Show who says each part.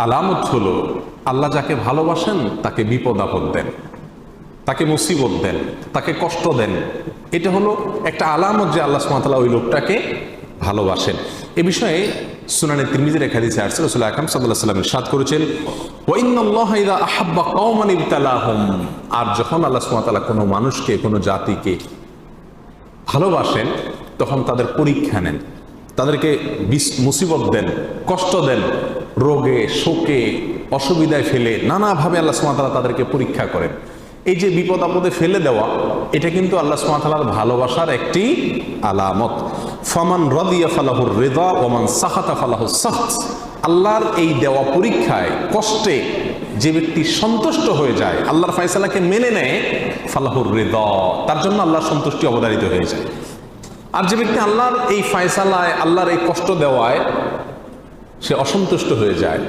Speaker 1: আলামত হলো আল্লাহ যাকে ভালোবাসেন তাকে বিপদ আপদ দেন, তাকে মুসিবত দেন, তাকে কষ্ট দেন। এটা হলো একটা আলামত যে আল্লাহ সুবহানাহু ওয়া তাআলা ওই লোকটাকে ভালোবাসেন। এ বিষয়ে সুনানে তিরমিজির এক হাদিসে আসছে, রাসূল আকরাম সাল্লাল্লাহু আলাইহি ওয়াসাল্লাম ইরশাদ করেছেন, ওয়া ইন্নাল্লাহা ইযা আহাব্বা কওমান ইবতালাহুম। আর যখন আল্লাহ সুবহানাহু ওয়া তাআলা কোনো মানুষকে, কোনো জাতিকে ভালোবাসেন তখন তাদের পরীক্ষা নেন, তাদেরকে মুসিবত দেন, কষ্ট দেন, রোগে শোকে অসুবিধায় ফেলে নানাভাবে আল্লাহ সুবহানাহু ওয়া তাআলা তাদেরকে পরীক্ষা করেন। এই যে বিপদ আপদে ফেলে দেওয়া, এটা কিন্তু আল্লাহ সুবহানাহু ওয়া তাআলার ভালোবাসার একটি আলামত। ফামান রাদিয়া ফালাহুর রিদা ওয়া মান সাখাতা ফালাহুস সাখত। আল্লাহর এই দেওয়া পরীক্ষায়, কষ্টে যে ব্যক্তি সন্তুষ্ট হয়ে যায়, আল্লাহর ফয়সালাকে মেনে নেয়, ফালাহুর রিদা, তার জন্য আল্লাহর সন্তুষ্টি অবধারিত হয়ে যায়। আর যে ব্যক্তি আল্লাহর এই ফয়সালায়, আল্লাহর এই কষ্ট দেওয়ায় সে অসন্তুষ্ট হয়ে যায়,